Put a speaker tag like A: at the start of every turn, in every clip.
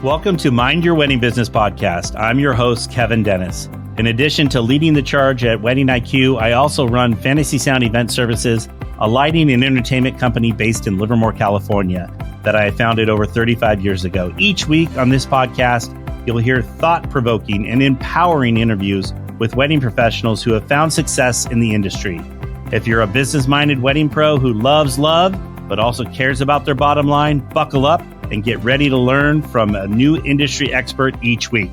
A: Welcome to Mind Your Wedding Business Podcast. I'm your host, Kevin Dennis. In addition to leading the charge at Wedding IQ, I also run Fantasy Sound Event Services, a lighting and entertainment company based in Livermore, California, that I founded over 35 years ago. Each week on this podcast, you'll hear thought-provoking and empowering interviews with wedding professionals who have found success in the industry. If you're a business-minded wedding pro who loves love, but also cares about their bottom line, buckle up and get ready to learn from a new industry expert each week.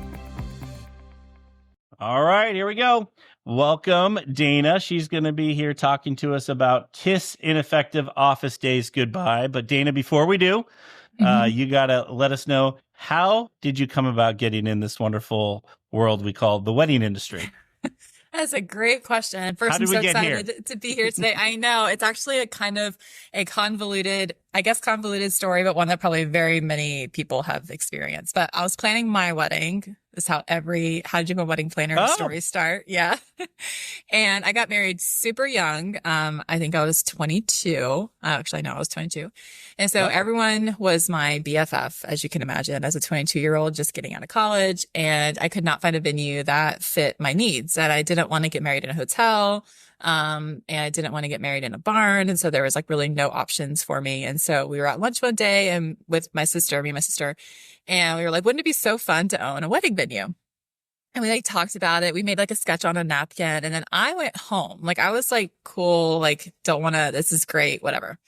A: All right, here we go. Welcome, Dana. She's going to be here talking to us about Kiss Ineffective Office Days Goodbye. But Dana, before we do, you got to let us know, how did you come about getting in this wonderful world we call the wedding industry?
B: That's a great question. First, I'm so excited to be here today. I know it's actually a kind of a convoluted story, but one that probably very many people have experienced. But I was planning my wedding. This is how how do you a wedding planner stories start? Yeah. And I got married super young. I think I was 22. Actually, no, I was 22. And so everyone was my BFF, as you can imagine, as a 22-year-old just getting out of college. And I could not find a venue that fit my needs. And I didn't want to get married in a hotel. And I didn't want to get married in a barn. And so there was like really no options for me. And so we were at lunch one day and with me and my sister, and we were like, wouldn't it be so fun to own a wedding venue? And we like talked about it. We made like a sketch on a napkin. And then I went home. Like I was like, cool, like this is great, whatever.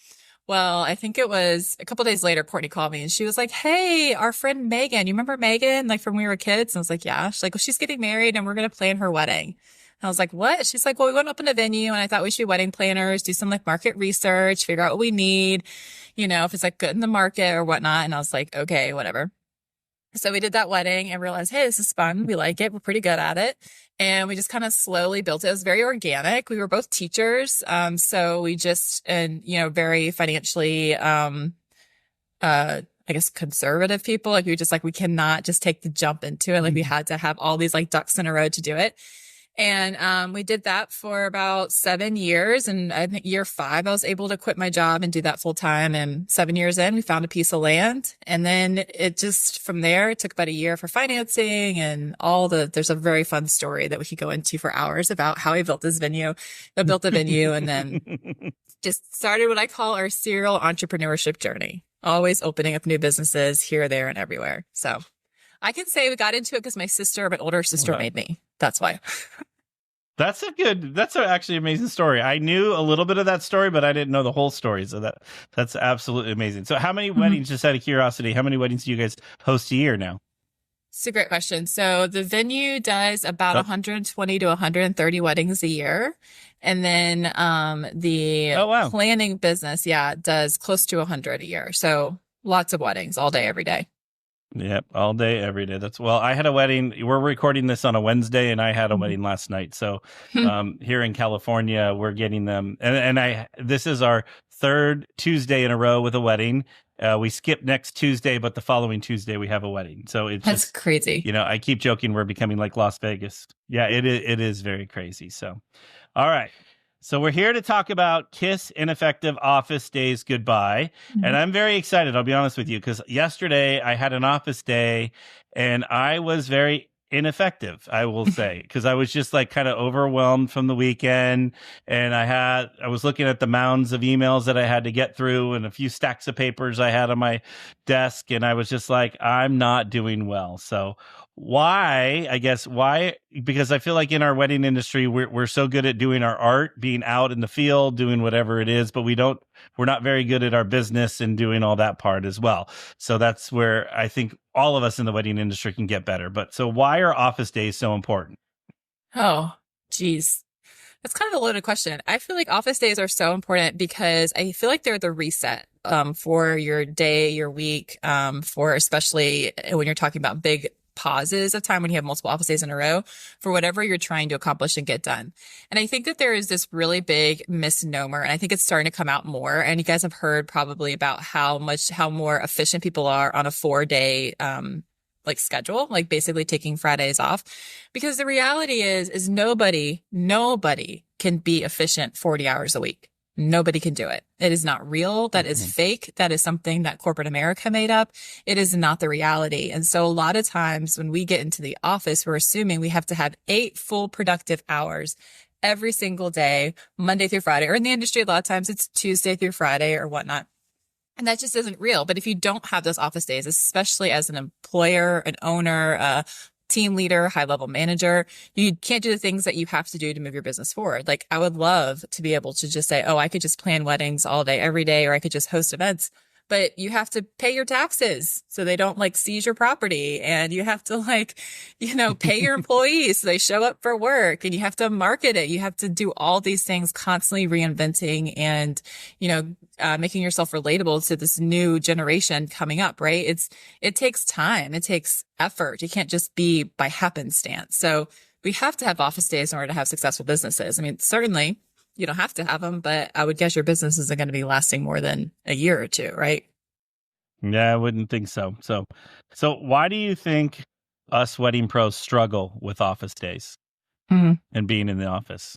B: Well, I think it was a couple of days later, Courtney called me and she was like, hey, our friend Megan, you remember Megan? Like from when we were kids? And I was like, yeah. She's like, well, she's getting married and we're going to plan her wedding. I was like, what? She's like, well, we want to open a venue and I thought we should be wedding planners, do some like market research, figure out what we need, if it's like good in the market or whatnot. And I was like, okay, whatever. So we did that wedding and realized, hey, this is fun. We like it. We're pretty good at it. And we just kind of slowly built it. It was very organic. We were both teachers. So we just, very financially, I guess conservative people. Like we cannot just take the jump into it. Like we had to have all these like ducks in a row to do it. And we did that for about 7 years. And I think year 5, I was able to quit my job and do that full time. And 7 years in, we found a piece of land. And then it just, from there, it took about a year for financing and there's a very fun story that we could go into for hours about how we built this venue. I built the venue and then just started what I call our serial entrepreneurship journey. Always opening up new businesses here, there, and everywhere. So I can say we got into it because my older sister made me. That's why.
A: That's actually amazing story. I knew a little bit of that story, but I didn't know the whole story. So that's absolutely amazing. So how many weddings, just out of curiosity, how many weddings do you guys host a year now?
B: It's a great question. So the venue does about 120 to 130 weddings a year. And then the planning business, does close to 100 a year. So lots of weddings all day, every day.
A: Yep, all day, every day. I had a wedding. We're recording this on a Wednesday, and I had a wedding last night. So here in California, we're getting them. And this is our 3rd Tuesday in a row with a wedding. We skip next Tuesday, but the following Tuesday we have a wedding. So that's
B: crazy.
A: I keep joking we're becoming like Las Vegas. Yeah, it is very crazy. So, all right. So we're here to talk about Kiss Ineffective Office Days Goodbye. And I'm very excited, I'll be honest with you, because yesterday I had an office day and I was very ineffective, I will say, because I was just like kind of overwhelmed from the weekend. And I was looking at the mounds of emails that I had to get through and a few stacks of papers I had on my desk. And I was just like, I'm not doing well. So why? Because I feel like in our wedding industry, we're so good at doing our art, being out in the field, doing whatever it is, but we're not very good at our business and doing all that part as well. So that's where I think all of us in the wedding industry can get better. But so why are office days so important?
B: Oh, geez. That's kind of a loaded question. I feel like office days are so important because I feel like they're the reset for your day, your week, for especially when you're talking about big pauses of time when you have multiple office days in a row for whatever you're trying to accomplish and get done. And I think that there is this really big misnomer, and I think it's starting to come out more. And you guys have heard probably about how more efficient people are on a 4-day, schedule, like basically taking Fridays off. Because the reality is nobody can be efficient 40 hours a week. Nobody can do it. It is not real. That is fake. That is something that corporate America made up. It is not the reality. And so a lot of times when we get into the office, we're assuming we have to have 8 full productive hours every single day, Monday through Friday, or in the industry, a lot of times it's Tuesday through Friday or whatnot. And that just isn't real. But if you don't have those office days, especially as an employer, an owner, a team leader, high level manager, you can't do the things that you have to do to move your business forward. Like I would love to be able to just say, oh, I could just plan weddings all day, every day, or I could just host events. But you have to pay your taxes so they don't like seize your property. And you have to like, pay your employees so they show up for work, and you have to market it. You have to do all these things, constantly reinventing and, making yourself relatable to this new generation coming up, right? It takes time. It takes effort. You can't just be by happenstance. So we have to have office days in order to have successful businesses. I mean, certainly you don't have to have them, but I would guess your business isn't going to be lasting more than a year or two, right?
A: Yeah, I wouldn't think so. So why do you think us wedding pros struggle with office days and being in the office?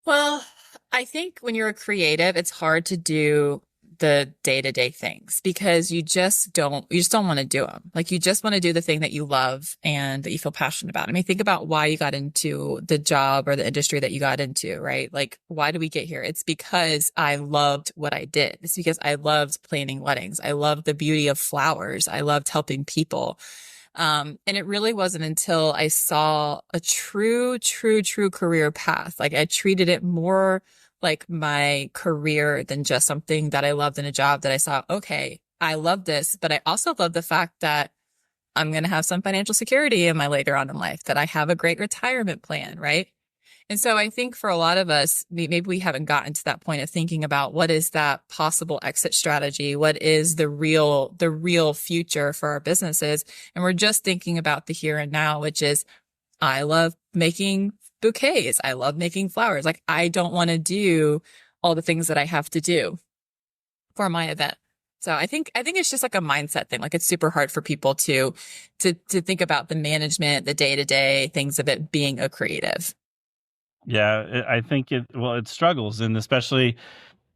B: Well, I think when you're a creative, it's hard to do the day-to-day things because you just don't want to do them. Like you just want to do the thing that you love and that you feel passionate about. I mean, think about why you got into the job or the industry that you got into, right? Like, why do we get here? It's because I loved what I did. It's because I loved planning weddings. I loved the beauty of flowers. I loved helping people. And it really wasn't until I saw a true career path. Like I treated it more like my career than just something that I loved in a job that I saw, okay, I love this, but I also love the fact that I'm going to have some financial security in my later on in life, that I have a great retirement plan, right? And so I think for a lot of us, maybe we haven't gotten to that point of thinking about what is that possible exit strategy? What is the real future for our businesses? And we're just thinking about the here and now, which is, I love making bouquets. I love making flowers. Like I don't want to do all the things that I have to do for my event. So I think it's just like a mindset thing. Like it's super hard for people to think about the management, the day-to-day things of it being a creative.
A: Yeah, I think it struggles. And especially,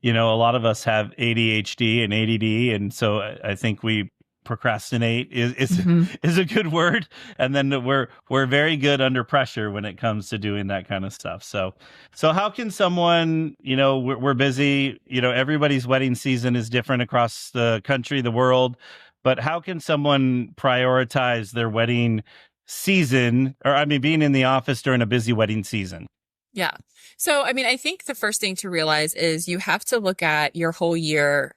A: a lot of us have ADHD and ADD. And so I think we procrastinate is a good word. And then we're very good under pressure when it comes to doing that kind of stuff. So how can someone, we're busy, everybody's wedding season is different across the country, the world, but how can someone prioritize their wedding season, or being in the office during a busy wedding season?
B: Yeah. So, I think the first thing to realize is you have to look at your whole year,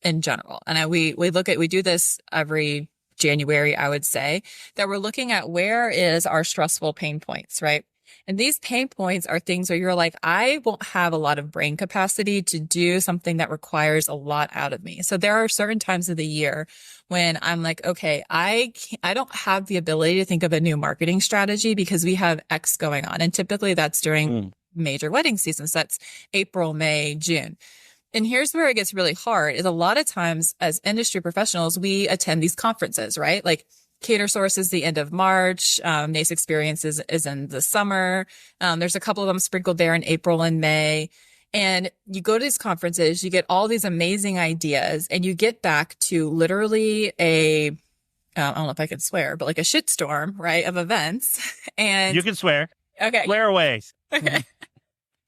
B: in general. And we do this every January, I would say, that we're looking at where is our stressful pain points, right? And these pain points are things where you're like, I won't have a lot of brain capacity to do something that requires a lot out of me. So there are certain times of the year when I'm like, okay, I don't have the ability to think of a new marketing strategy because we have X going on. And typically that's during major wedding seasons. That's April, May, June. And here's where it gets really hard is a lot of times as industry professionals, we attend these conferences, right? Like Cater Source is the end of March. NACE Experience is in the summer. There's a couple of them sprinkled there in April and May. And you go to these conferences, you get all these amazing ideas, and you get back to literally I don't know if I can swear, but like a shitstorm, right, of events. And
A: you can swear.
B: Okay.
A: Swear away.
B: Okay.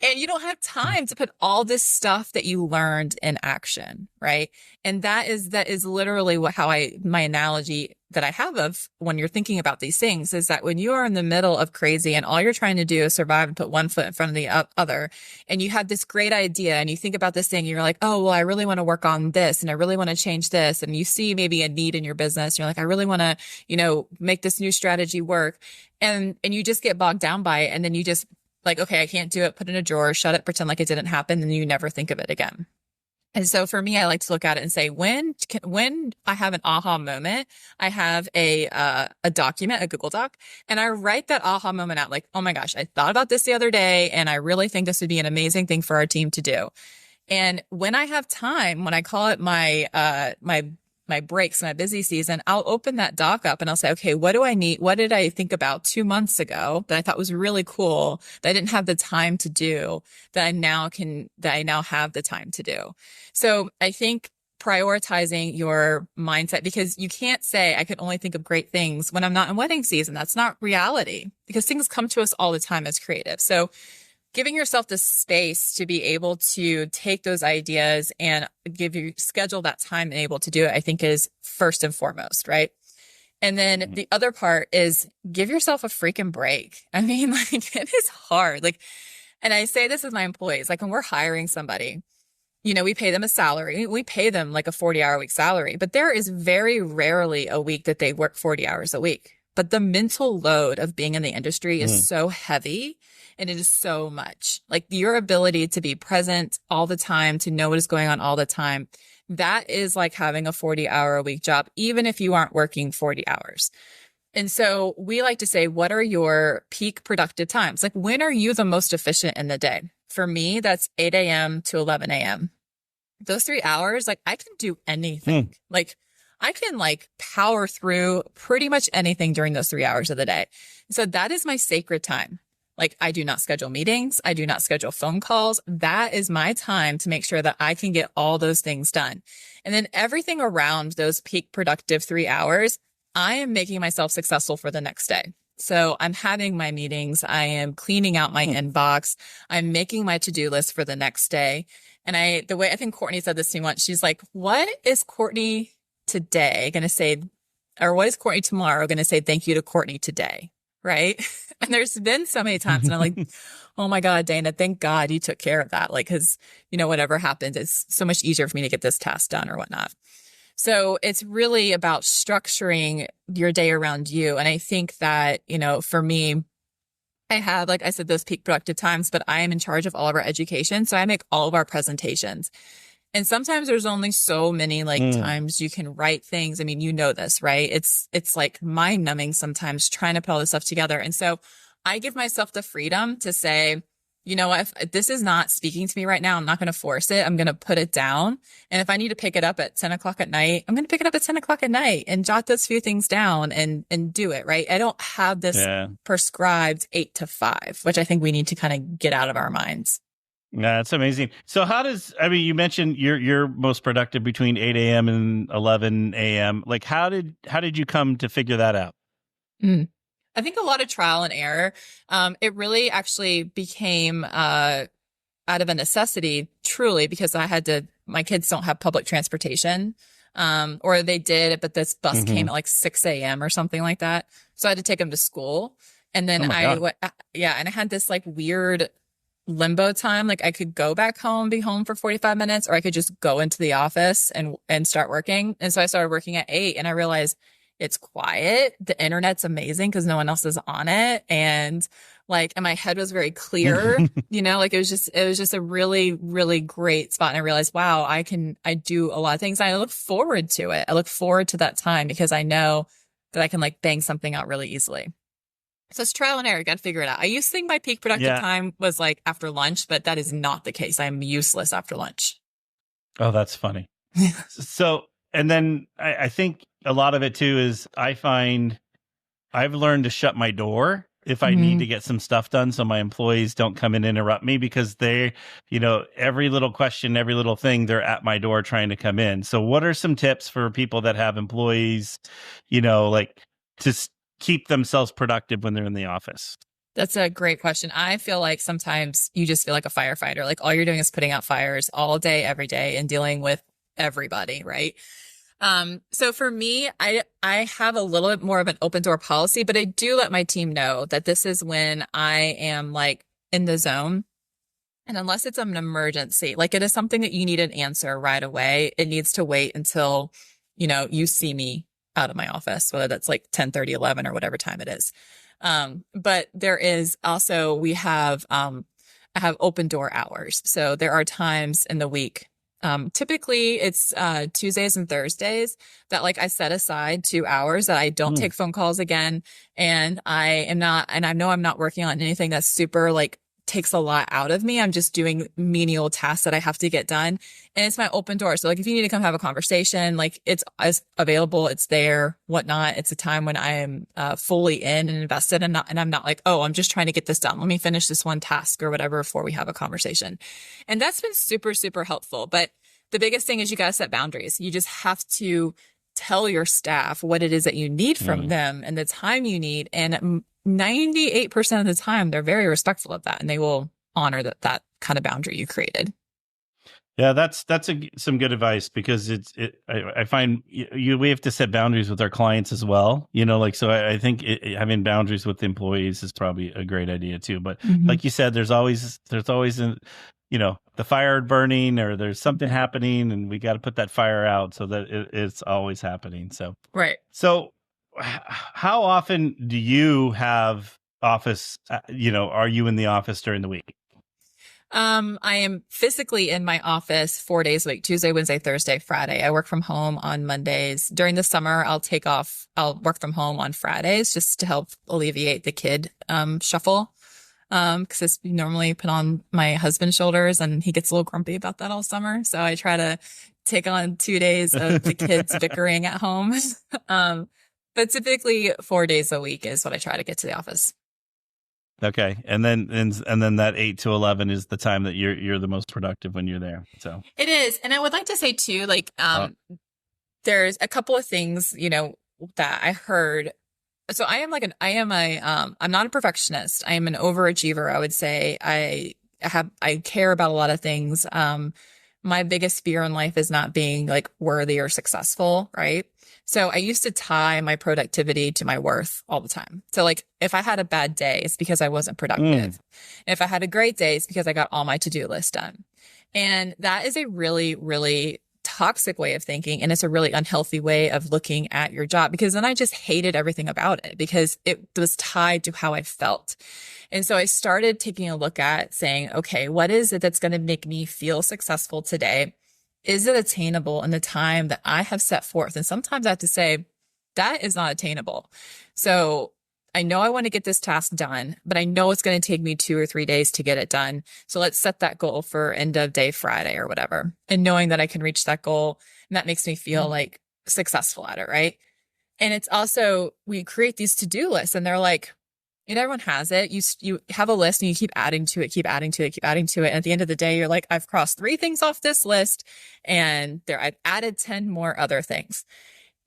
B: And you don't have time to put all this stuff that you learned in action, right? And that is literally my analogy that I have of when you're thinking about these things is that when you are in the middle of crazy and all you're trying to do is survive and put one foot in front of the other, and you have this great idea and you think about this thing and you're like, oh, well, I really want to work on this and I really want to change this. And you see maybe a need in your business. You're like, I really want to, make this new strategy work. And you just get bogged down by it. And then you just like, okay, I can't do it, put it in a drawer, shut it, pretend like it didn't happen, and you never think of it again. And so for me, I like to look at it and say, when I have an aha moment, I have a document, a Google Doc, and I write that aha moment out like, oh my gosh, I thought about this the other day, and I really think this would be an amazing thing for our team to do. And when I have time, when I call it my my breaks, my busy season, I'll open that doc up and I'll say, okay, what do I need? What did I think about 2 months ago that I thought was really cool that I didn't have the time to do that I now have the time to do. So I think prioritizing your mindset, because you can't say I can only think of great things when I'm not in wedding season. That's not reality, because things come to us all the time as creatives. So giving yourself the space to be able to take those ideas and schedule that time and able to do it, I think is first and foremost, right? And then the other part is give yourself a freaking break. I mean, like, it is hard. Like, and I say this with my employees, like when we're hiring somebody, we pay them a salary. We pay them like a 40-hour week salary, but there is very rarely a week that they work 40 hours a week. But the mental load of being in the industry is so heavy, and it is so much. Like, your ability to be present all the time, to know what is going on all the time, that is like having a 40-hour a week job, even if you aren't working 40 hours. And so we like to say, what are your peak productive times? Like, when are you the most efficient in the day? For me, that's 8 a.m. to 11 a.m. Those 3 hours, like, I can do anything. Like, I can like power through pretty much anything during those 3 hours of the day. So that is my sacred time. Like, I do not schedule meetings. I do not schedule phone calls. That is my time to make sure that I can get all those things done. And then everything around those peak productive 3 hours, I am making myself successful for the next day. So I'm having my meetings. I am cleaning out my inbox. I'm making my to-do list for the next day. And the way I think Courtney said this to me once, she's like, what is Courtney today going to say, or what is Courtney tomorrow going to say thank you to Courtney today? Right. And there's been so many times and I'm like, oh my God, Dana, thank God you took care of that. Like, cause whatever happens, it's so much easier for me to get this task done or whatnot. So it's really about structuring your day around you. And I think that, for me, I have, like I said, those peak productive times, but I am in charge of all of our education. So I make all of our presentations. And sometimes there's only so many times you can write things. I mean, this, right? It's like mind numbing sometimes trying to put all this stuff together. And so I give myself the freedom to say, if this is not speaking to me right now, I'm not going to force it. I'm going to put it down. And if I need to pick it up at 10 o'clock at night, I'm going to pick it up at 10 o'clock at night and jot those few things down and do it. Right. I don't have this prescribed 8 to 5, which I think we need to kind of get out of our minds.
A: Yeah, that's amazing. So you mentioned you're most productive between 8 a.m. and 11 a.m. Like, how did you come to figure that out?
B: I think a lot of trial and error. It really actually became out of a necessity, truly, because my kids don't have public transportation. Or they did, but this bus came at like 6 a.m. or something like that. So I had to take them to school. And then and I had this like weird limbo time. Like, I could go back home, be home for 45 minutes, or I could just go into the office and start working. And so I started working at 8 and I realized it's quiet. The internet's amazing because no one else is on it. And my head was very clear, it was just a really, really great spot. And I realized, wow, I do a lot of things. I look forward to it. I look forward to that time because I know that I can bang something out really easily. So it's trial and error. You got to figure it out. I used to think my peak productive time was after lunch, but that is not the case. I'm useless after lunch.
A: Oh, that's funny. So, and then I think a lot of it too is I find I've learned to shut my door if I need to get some stuff done so my employees don't come and interrupt me, because they, every little question, every little thing, they're at my door trying to come in. So what are some tips for people that have employees, to keep themselves productive when they're in the office?
B: That's a great question. I feel like sometimes you just feel like a firefighter. Like, all you're doing is putting out fires all day, every day, and dealing with everybody, right? So for me, I have a little bit more of an open door policy, but I do let my team know that this is when I am in the zone. And unless it's an emergency, it is something that you need an answer right away, it needs to wait until, you see me out of my office, whether that's 10:30, 11 or whatever time it is. But there is also, I have open door hours. So there are times in the week, typically it's, Tuesdays and Thursdays that I set aside 2 hours that I don't take phone calls again. And I know I'm not working on anything that's super takes a lot out of me. I'm just doing menial tasks that I have to get done. And it's my open door. So like if you need to come have a conversation, like it's as available, it's there, whatnot. It's a time when I am fully in and invested and I'm not like, oh, I'm just trying to get this done. Let me finish this one task or whatever before we have a conversation. And that's been super, super helpful. But the biggest thing is you got to set boundaries. You just have to tell your staff what it is that you need from them and the time you need. And 98% of the time, they're very respectful of that and they will honor that kind of boundary you created.
A: Yeah, that's some good advice, because I find we have to set boundaries with our clients as well. So I think having boundaries with employees is probably a great idea too. But like you said, there's always the fire burning, or there's something happening, and we got to put that fire out so that it's always happening. So
B: right.
A: So how often do you have office? Are you in the office during the week?
B: I am physically in my office 4 days a week, Tuesday, Wednesday, Thursday, Friday. I work from home on Mondays. During the summer, I'll work from home on Fridays just to help alleviate the kid shuffle. Because it's normally put on my husband's shoulders and he gets a little grumpy about that all summer. So I try to take on 2 days of the kids bickering at home. But typically 4 days a week is what I try to get to the office.
A: Okay. And then that 8 to 11 is the time that you're the most productive when you're there. So
B: it is. And I would like to say too, like, there's a couple of things, that I heard. So I'm not a perfectionist. I am an overachiever. I would say I care about a lot of things. My biggest fear in life is not being like worthy or successful. Right. So I used to tie my productivity to my worth all the time. So like if I had a bad day, it's because I wasn't productive. If I had a great day, it's because I got all my to-do list done. And that is a really, really toxic way of thinking. And it's a really unhealthy way of looking at your job, because then I just hated everything about it because it was tied to how I felt. And so I started taking a look at saying, okay, what is it that's going to make me feel successful today? Is it attainable in the time that I have set forth? And sometimes I have to say that is not attainable. So I know I want to get this task done, but I know it's going to take me 2 or 3 days to get it done. So let's set that goal for end of day Friday or whatever. And knowing that I can reach that goal, and that makes me feel like successful at it. Right. And it's also, we create these to-do lists and they're like, everyone has it. You have a list and you keep adding to it, keep adding to it, keep adding to it. And at the end of the day, you're like, I've crossed 3 things off this list and I've added 10 more other things.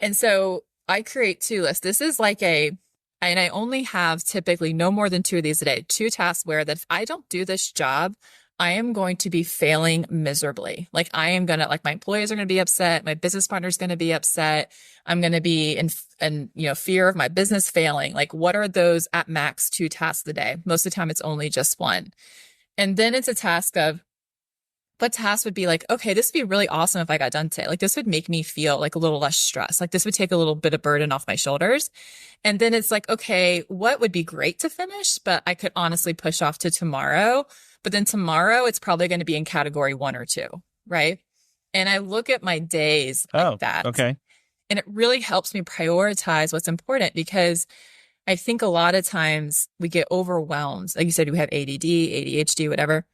B: And so I create 2 lists. This is like and I only have typically no more than 2 of these a day, 2 tasks where that if I don't do this job, I am going to be failing miserably. Like I am going to, like my employees are going to be upset. My business partner is going to be upset. I'm going to be in fear of my business failing. Like what are those at max 2 tasks a day? Most of the time it's only just 1. And then it's a task of, what task would be like, okay, this would be really awesome if I got done today. Like this would make me feel like a little less stressed. Like this would take a little bit of burden off my shoulders. And then it's like, okay, what would be great to finish, but I could honestly push off to tomorrow. But then tomorrow it's probably going to be in category 1 or 2. Right. And I look at my days like that.
A: Okay.
B: And it really helps me prioritize what's important, because I think a lot of times we get overwhelmed. Like you said, we have ADD, ADHD, whatever.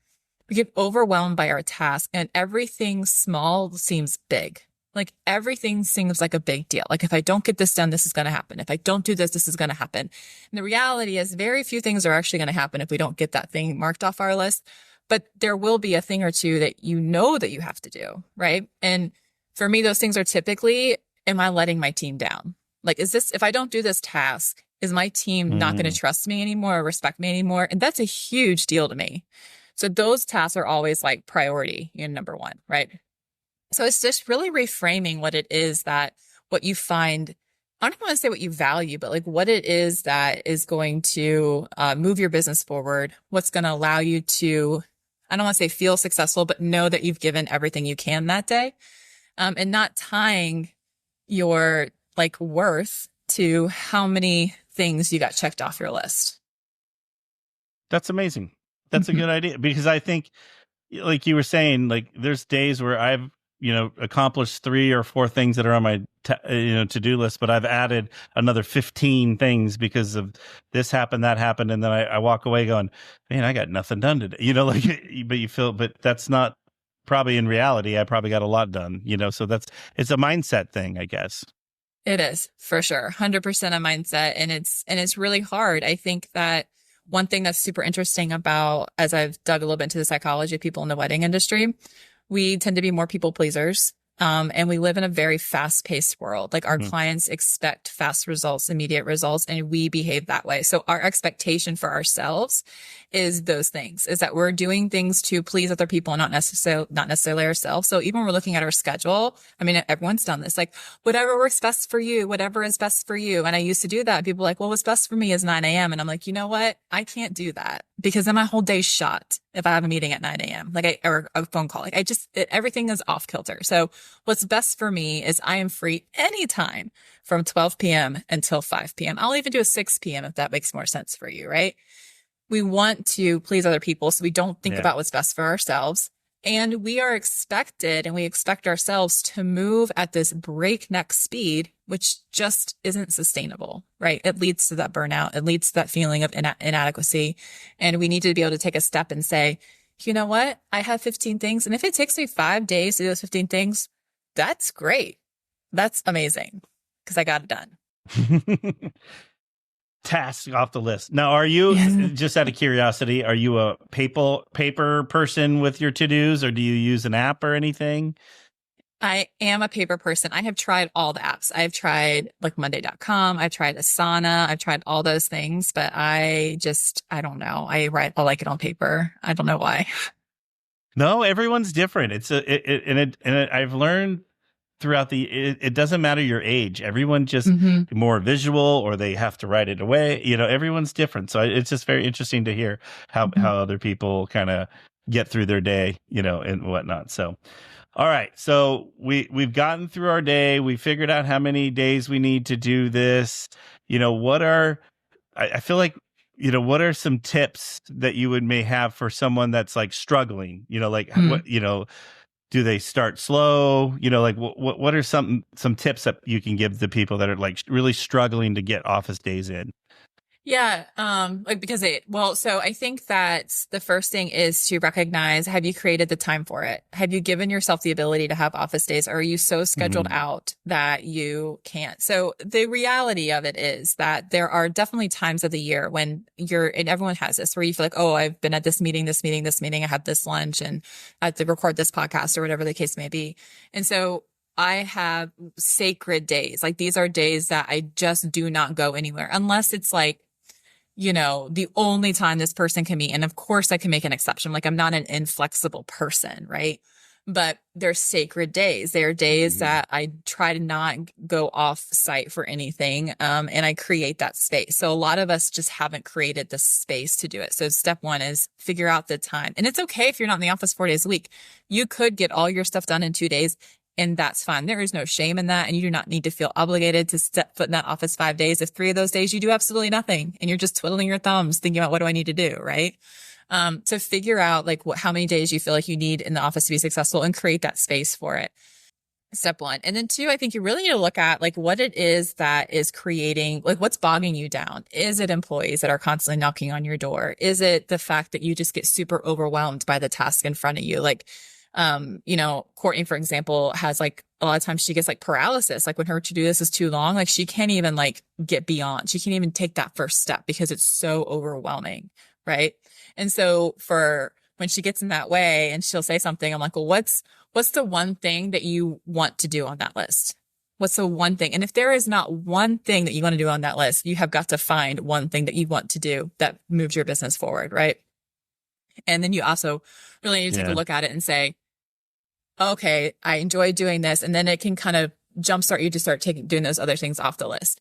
B: We get overwhelmed by our task and everything small seems big. Like everything seems like a big deal. Like if I don't get this done, this is going to happen. If I don't do this, this is going to happen. And the reality is very few things are actually going to happen if we don't get that thing marked off our list. But there will be a thing or 2 that that you have to do, right? And for me, those things are typically, am I letting my team down? Like, if I don't do this task, is my team not going to trust me anymore or respect me anymore? And that's a huge deal to me. So those tasks are always like priority, number 1, right? So it's just really reframing what it is what you find, I don't want to say what you value, but like what it is that is going to move your business forward, what's going to allow you to, I don't want to say feel successful, but know that you've given everything you can that day, and not tying your like worth to how many things you got checked off your list.
A: That's amazing. That's a good idea, because I think, like you were saying, like there's days where I've accomplished 3 or 4 things that are on my to-do list, but I've added another 15 things because of this happened, that happened, and then I walk away going, man, I got nothing done today. But that's not probably in reality. I probably got a lot done. So it's a mindset thing, I guess.
B: It is, for sure, 100% a mindset, and it's really hard. I think that one thing that's super interesting about, as I've dug a little bit into the psychology of people in the wedding industry, we tend to be more people pleasers. And we live in a very fast paced world. Like our clients expect fast results, immediate results, and we behave that way. So our expectation for ourselves is those things, is that we're doing things to please other people and not necessarily ourselves. So even when we're looking at our schedule, I mean, everyone's done this, like whatever works best for you, whatever is best for you. And I used to do that. People are like, well, what's best for me is 9 a.m. And I'm like, you know what? I can't do that because then my whole day's shot if I have a meeting at 9 a.m. Or a phone call. Everything is off kilter. So what's best for me is I am free anytime from 12 p.m. until 5 p.m. I'll even do a 6 p.m. if that makes more sense for you, right? We want to please other people, so we don't think about what's best for ourselves. And we are expected, and we expect ourselves to move at this breakneck speed, which just isn't sustainable, right? It leads to that burnout. It leads to that feeling of inadequacy. And we need to be able to take a step and say, you know what? I have 15 things. And if it takes me 5 days to do those 15 things, that's great. That's amazing because I got it done.
A: Tasks off the list. Now, are you, just out of curiosity, are you a paper person with your to-dos, or do you use an app or anything?
B: I am a paper person. I have tried all the apps. I've tried like Monday.com. I've tried Asana. I've tried all those things, but I don't know. I like it on paper. I don't know why.
A: No, everyone's different. I've learned throughout it doesn't matter your age. Everyone just more visual, or they have to write it away. Everyone's different. So it's just very interesting to hear how other people kind of get through their day, and whatnot. So, all right. So we've gotten through our day. We figured out how many days we need to do this. I feel like, what are some tips that you may have for someone that's like struggling, what, do they start slow? What are some tips that you can give the people that are like really struggling to get office days in?
B: Yeah. So I think that the first thing is to recognize, have you created the time for it? Have you given yourself the ability to have office days? Or are you so scheduled out that you can't? So the reality of it is that there are definitely times of the year when and everyone has this, where you feel like, oh, I've been at this meeting, I had this lunch, and I have to record this podcast, or whatever the case may be. And so I have sacred days. Like, these are days that I just do not go anywhere unless it's like, the only time this person can meet. And of course I can make an exception. Like, I'm not an inflexible person, right? But they're sacred days. They're days that I try to not go off site for anything. And I create that space. So a lot of us just haven't created the space to do it. So step one is figure out the time. And it's okay if you're not in the office 4 days a week. You could get all your stuff done in 2 days. And that's fine. There is no shame in that. And you do not need to feel obligated to step foot in that office 5 days. If 3 of those days you do absolutely nothing and you're just twiddling your thumbs thinking about, what do I need to do? Right. So figure out like how many days you feel like you need in the office to be successful, and create that space for it. Step one. And then two, I think you really need to look at like what it is that is creating, like what's bogging you down. Is it employees that are constantly knocking on your door? Is it the fact that you just get super overwhelmed by the task in front of you? Like, Courtney, for example, has like a lot of times she gets like paralysis. Like when her to-do list is too long, like she can't even like get beyond. She can't even take that first step because it's so overwhelming. Right. And so for when she gets in that way and she'll say something, I'm like, well, what's the one thing that you want to do on that list? What's the one thing? And if there is not one thing that you want to do on that list, you have got to find one thing that you want to do that moves your business forward. Right. And then you also really need to take a look at it and say, okay, I enjoy doing this. And then it can kind of jumpstart you to start doing those other things off the list.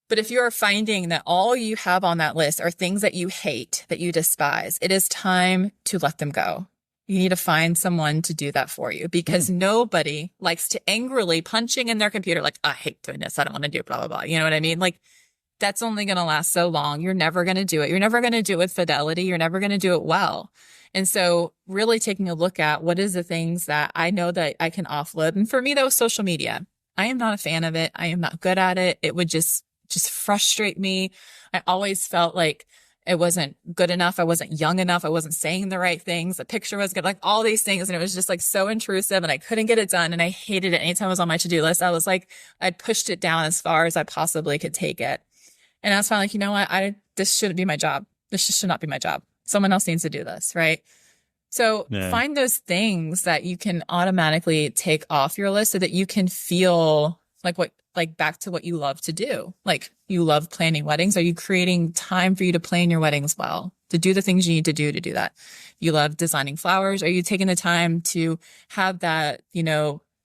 B: But if you are finding that all you have on that list are things that you hate, that you despise, it is time to let them go. You need to find someone to do that for you, because nobody likes to angrily punching in their computer like, I hate doing this. I don't want to do blah, blah, blah. You know what I mean? Like, that's only going to last so long. You're never going to do it. You're never going to do it with fidelity. You're never going to do it well. And so really taking a look at what is the things that I know that I can offload. And for me, that was social media. I am not a fan of it. I am not good at it. It would just frustrate me. I always felt like it wasn't good enough. I wasn't young enough. I wasn't saying the right things. The picture was good, like all these things. And it was just like so intrusive and I couldn't get it done. And I hated it. Anytime it was on my to-do list, I was like, I'd pushed it down as far as I possibly could take it. And I was finally like, you know what? This shouldn't be my job. This just should not be my job. Someone else needs to do this. Right. So find those things that you can automatically take off your list so that you can feel like back to what you love to do. Like you love planning weddings. Are you creating time for you to plan your weddings well, to do the things you need to do that? You love designing flowers. Are you taking the time to have that,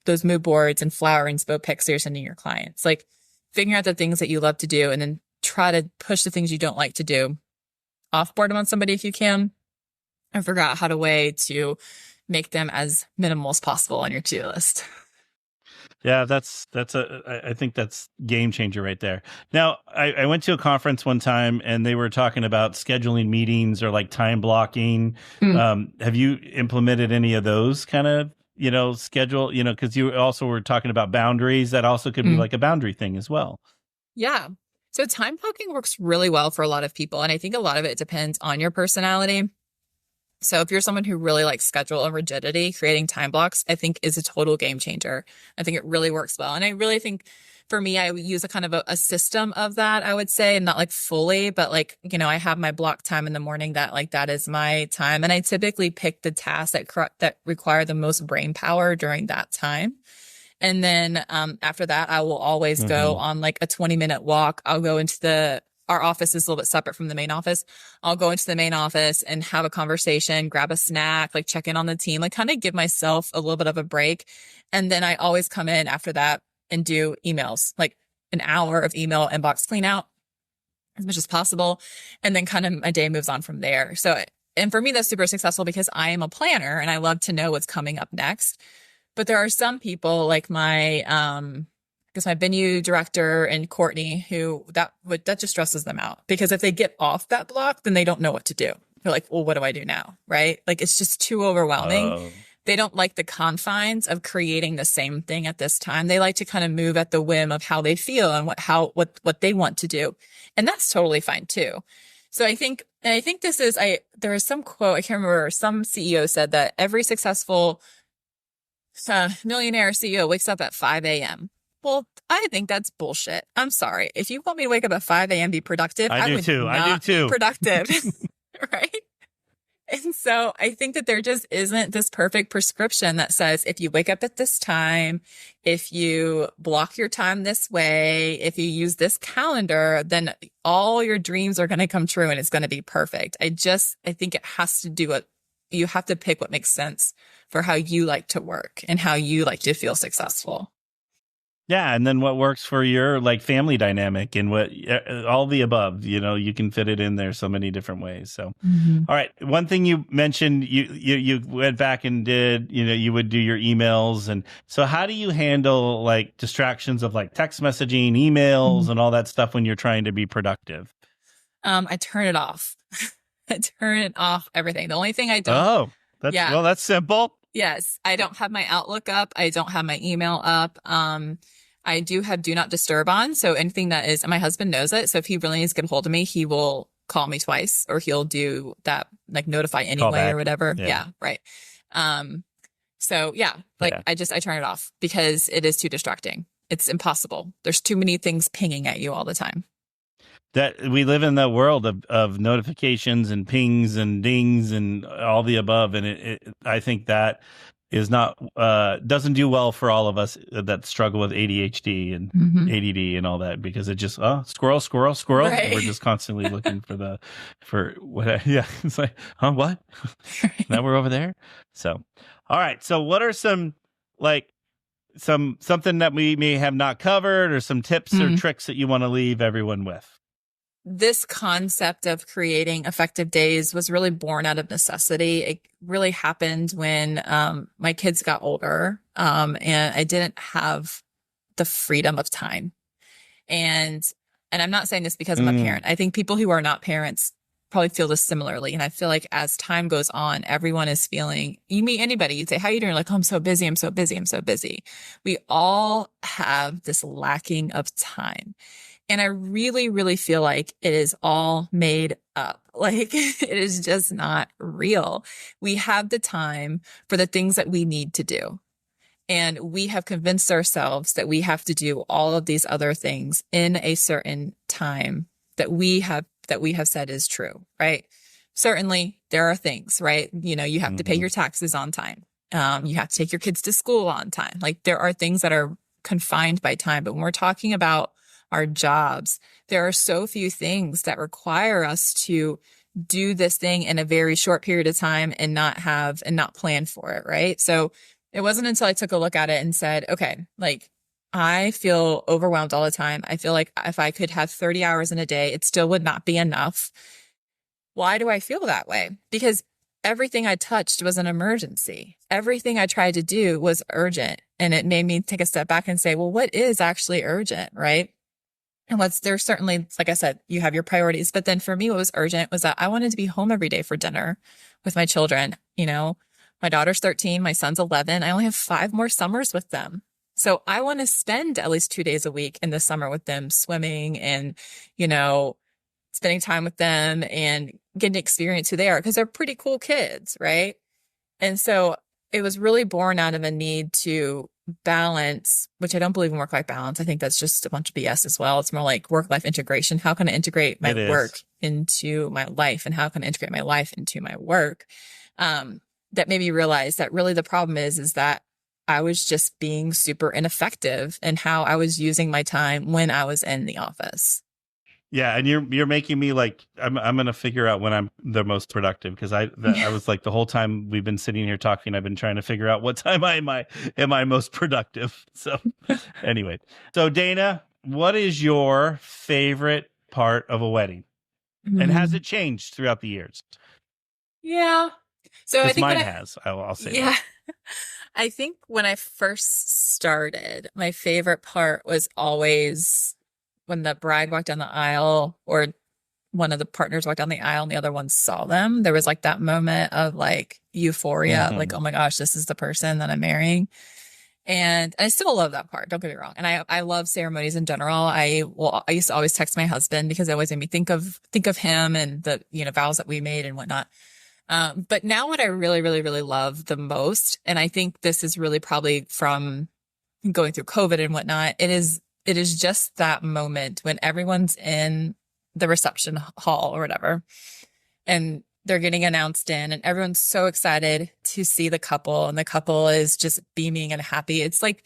B: those mood boards and flower inspo pics that you're sending your clients? Like figuring out the things that you love to do and then try to push the things you don't like to do, offboard them on somebody if you can, and figure out how to make them as minimal as possible on your to-do list.
A: Yeah, I think that's game changer right there. Now, I went to a conference one time and they were talking about scheduling meetings or like time blocking. Have you implemented any of those kind of, schedule, because you also were talking about boundaries. That also could be like a boundary thing as well. Yeah.
B: So time blocking works really well for a lot of people. And I think a lot of it depends on your personality. So if you're someone who really likes schedule and rigidity, creating time blocks, I think is a total game changer. I think it really works well. And I really think for me, I use a kind of a system of that, I would say, and not like fully, but like, I have my block time in the morning that is my time. And I typically pick the tasks that require the most brain power during that time. And then after that, I will always go on like a 20-minute walk. I'll go into our office is a little bit separate from the main office. I'll go into the main office and have a conversation, grab a snack, like check in on the team, like kind of give myself a little bit of a break. And then I always come in after that and do emails, like an hour of email inbox clean out as much as possible. And then kind of my day moves on from there. So, and for me, that's super successful because I am a planner and I love to know what's coming up next. But there are some people like my venue director and Courtney who that just stresses them out because if they get off that block, then they don't know what to do. They're like, well, what do I do now? Right? Like it's just too overwhelming. They don't like the confines of creating the same thing at this time. They like to kind of move at the whim of how they feel and what they want to do. And that's totally fine too. So I think there is some quote, I can't remember, some CEO said that every successful millionaire CEO wakes up at 5 a.m. Well, I think that's bullshit. I'm sorry. If you want me to wake up at 5 a.m. be productive, I do too. Be productive. Right? And so I think that there just isn't this perfect prescription that says if you wake up at this time, if you block your time this way, if you use this calendar, then all your dreams are going to come true and it's going to be perfect. I think it has to do what you have to pick what makes sense for how you like to work and how you like to feel successful.
A: Yeah. And then what works for your like family dynamic and what all the above, you can fit it in there so many different ways. So, all right. One thing you mentioned, you went back and did, you would do your emails. And so how do you handle like distractions of like text messaging, emails and all that stuff when you're trying to be productive?
B: I turn it off. I turn it off, everything. The only thing I don't.
A: Well, that's simple.
B: Yes. I don't have my Outlook up. I don't have my email up. I do have do not disturb on. So anything that is, and my husband knows it. So if he really needs to get a hold of me, he will call me twice or he'll do that, like notify anyway or whatever. Yeah. Right. So yeah, I turn it off because it is too distracting. It's impossible. There's too many things pinging at you all the time.
A: That we live in the world of notifications and pings and dings and all the above. And I think that is not, doesn't do well for all of us that struggle with ADHD and ADD and all that, because it just, squirrel. Right. We're just constantly looking for what, it's like, what? Right. Now we're over there. So, all right. So what are some, something that we may have not covered or some tips or tricks that you want to leave everyone with?
B: This concept of creating effective days was really born out of necessity. It really happened when my kids got older, and I didn't have the freedom of time. And And I'm not saying this because I'm a parent. I think people who are not parents probably feel this similarly. And I feel like as time goes on, everyone is feeling, you meet anybody, you'd say, how are you doing? Like, oh, I'm so busy. I'm so busy. I'm so busy. We all have this lacking of time. And I really, really feel like it is all made up. Like it is just not real. We have the time for the things that we need to do. And we have convinced ourselves that we have to do all of these other things in a certain time that we have said is true, right? Certainly there are things, right? You know, you have to pay your taxes on time. You have to take your kids to school on time. Like there are things that are confined by time. But when we're talking about our jobs, there are so few things that require us to do this thing in a very short period of time and not plan for it, right? So it wasn't until I took a look at it and said, okay, like I feel overwhelmed all the time. I feel like if I could have 30 hours in a day, it still would not be enough. Why do I feel that way? Because everything I touched was an emergency. Everything I tried to do was urgent. And it made me take a step back and say, well, what is actually urgent, right? And there's certainly, like I said, you have your priorities. But then for me, what was urgent was that I wanted to be home every day for dinner with my children. You know, my daughter's 13, my son's 11. I only have 5 more summers with them. So I want to spend at least 2 days a week in the summer with them, swimming and, you know, spending time with them and getting to experience who they are because they're pretty cool kids, right? And so it was really born out of a need to balance, which I don't believe in work-life balance. I think that's just a bunch of BS as well. It's more like work-life integration. How can I integrate my work into my life? And how can I integrate my life into my work? That made me realize that really the problem is that I was just being super ineffective in how I was using my time when I was in the office.
A: Yeah, and you're making me like I'm gonna figure out when I'm the most productive because I was like the whole time we've been sitting here talking, I've been trying to figure out what time am I most productive. So anyway, so Dana, what is your favorite part of a wedding, and has it changed throughout the years?
B: Yeah, so I think
A: mine has. I'll say that.
B: I think when I first started, my favorite part was always when the bride walked down the aisle or one of the partners walked down the aisle and the other one saw them. There was like that moment of like euphoria, like, oh my gosh, this is the person that I'm marrying. And I still love that part. Don't get me wrong. And I love ceremonies in general. I used to always text my husband because it always made me think of him and the, you know, vows that we made and whatnot. But now what I really, really, really love the most, and I think this is really probably from going through COVID and whatnot, it is just that moment when everyone's in the reception hall or whatever, and they're getting announced in, and everyone's so excited to see the couple, and the couple is just beaming and happy. It's like,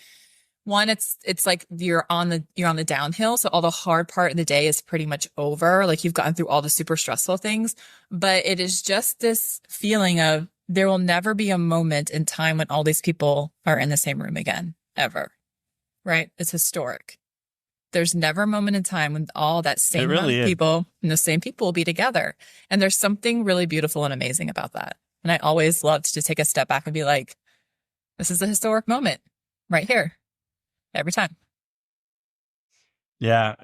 B: one, it's like you're on the downhill. So all the hard part of the day is pretty much over. Like you've gotten through all the super stressful things, but it is just this feeling of there will never be a moment in time when all these people are in the same room again, ever. Right? It's historic. There's never a moment in time when all that same amount of people and the same people will be together. And there's something really beautiful and amazing about that. And I always loved to take a step back and be like, this is a historic moment right here. Every time.
A: Yeah.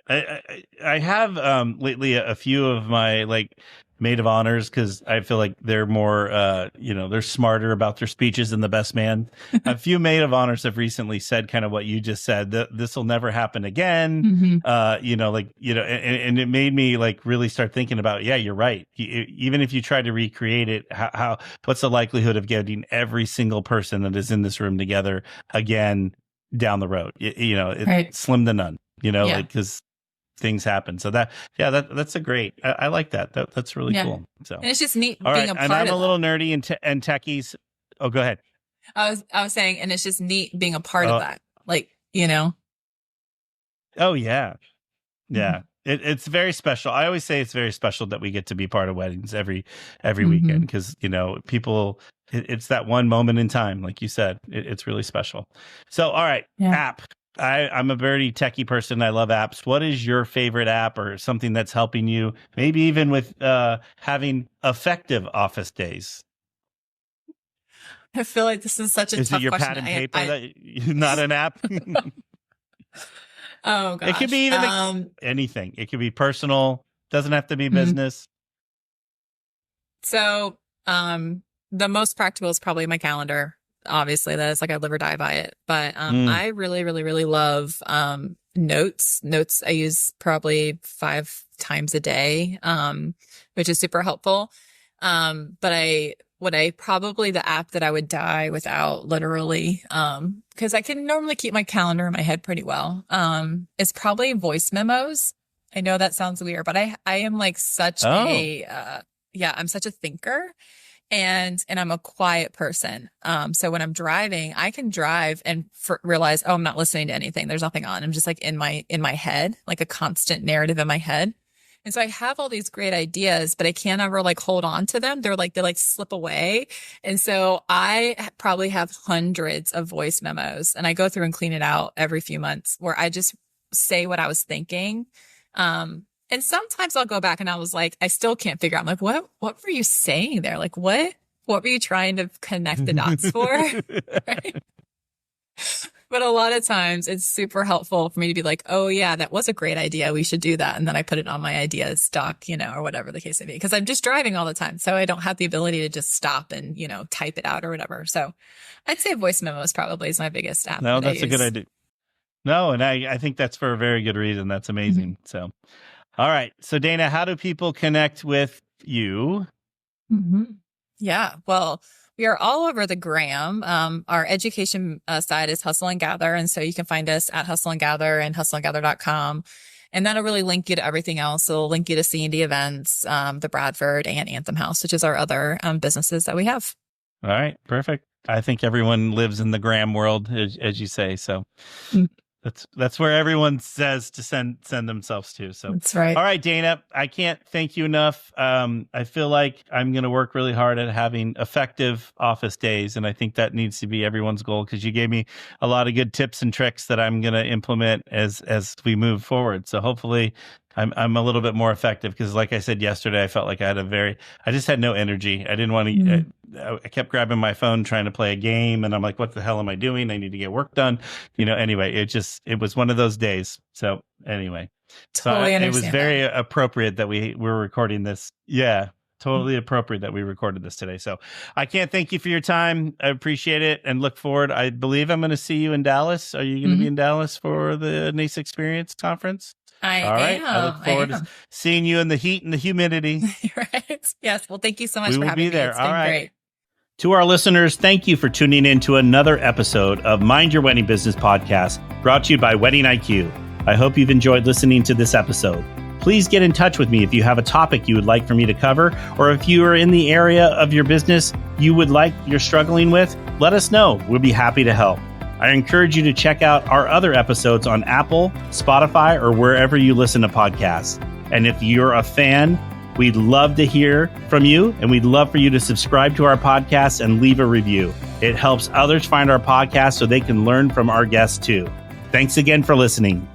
A: I have lately a few of my like maid of honors because I feel like they're more they're smarter about their speeches than the best man. A few maid of honors have recently said kind of what you just said, that this will never happen again. And it made me like really start thinking about, yeah, you're right. Even if you try to recreate it, what's the likelihood of getting every single person that is in this room together again down the road? It's slim to none, because things happen. So that's a great, I like that. That's really cool. So,
B: and it's just neat being a part of it.
A: And I'm a little nerdy and techies. Oh, go ahead.
B: I was saying, and it's just neat being a part of that. Like,
A: Oh yeah. Yeah. It's very special. I always say it's very special that we get to be part of weddings every weekend because, people, it's that one moment in time, like you said, it's really special. So, all right, app. I'm a very techie person. I love apps. What is your favorite app or something that's helping you, maybe even with having effective office days?
B: I feel like this is such a tough question.
A: Is it your pad and paper that not an app?
B: Oh gosh.
A: It could be even anything. It could be personal. Doesn't have to be business.
B: So, the most practical is probably my calendar. Obviously, that is like I live or die by it. But I really, really, really love notes. Notes I use probably 5 times a day, which is super helpful. But the app that I would die without, literally, because I can normally keep my calendar in my head pretty well, is probably voice memos. I know that sounds weird, but I am like such I'm such a thinker. And I'm a quiet person. So when I'm driving, I can drive and realize, I'm not listening to anything. There's nothing on. I'm just like in my head, like a constant narrative in my head. And so I have all these great ideas, but I can't ever like hold on to them. They slip away. And so I probably have hundreds of voice memos, and I go through and clean it out every few months where I just say what I was thinking. And sometimes I'll go back and I was like, I still can't figure out. I'm like, what were you saying there? Like, what were you trying to connect the dots for? Right? But a lot of times it's super helpful for me to be like, oh yeah, that was a great idea. We should do that. And then I put it on my ideas doc, or whatever the case may be, because I'm just driving all the time. So I don't have the ability to just stop and, type it out or whatever. So I'd say voice memos probably is my biggest app.
A: No, that's a good idea. No, and I think that's for a very good reason. That's amazing. So, all right. So Dana, how do people connect with you?
B: Yeah, well, we are all over the gram. Our education side is Hustle and Gather. And so you can find us at Hustle and Gather and hustleandgather.com. And that'll really link you to everything else. It'll link you to C&D events, the Bradford and Anthem House, which is our other businesses that we have.
A: All right. Perfect. I think everyone lives in the gram world, as you say. So that's where everyone says to send themselves to. So
B: that's right.
A: All right, Dana, I can't thank you enough. I feel like I'm going to work really hard at having effective office days. And I think that needs to be everyone's goal, because you gave me a lot of good tips and tricks that I'm going to implement as we move forward. So hopefully I'm a little bit more effective, because like I said yesterday, I felt like I just had no energy. I didn't want to, I kept grabbing my phone trying to play a game, and I'm like, what the hell am I doing? I need to get work done. Anyway, it was one of those days. So anyway,
B: totally
A: it was very appropriate that we were recording this. Yeah. Totally appropriate that we recorded this today. So I can't thank you for your time. I appreciate it and look forward. I believe I'm going to see you in Dallas. Are you going to be in Dallas for the NACE Experience conference?
B: All right.
A: I look forward to seeing you in the heat and the humidity.
B: Right. Yes. Well, thank you so much for having me.
A: We will be there.
B: It's been great.
A: To our listeners, thank you for tuning in to another episode of Mind Your Wedding Business podcast, brought to you by Wedding IQ. I hope you've enjoyed listening to this episode. Please get in touch with me if you have a topic you would like for me to cover, or if you are in the area of your business you're struggling with, let us know. We'll be happy to help. I encourage you to check out our other episodes on Apple, Spotify, or wherever you listen to podcasts. And if you're a fan, we'd love to hear from you, and we'd love for you to subscribe to our podcast and leave a review. It helps others find our podcast so they can learn from our guests too. Thanks again for listening.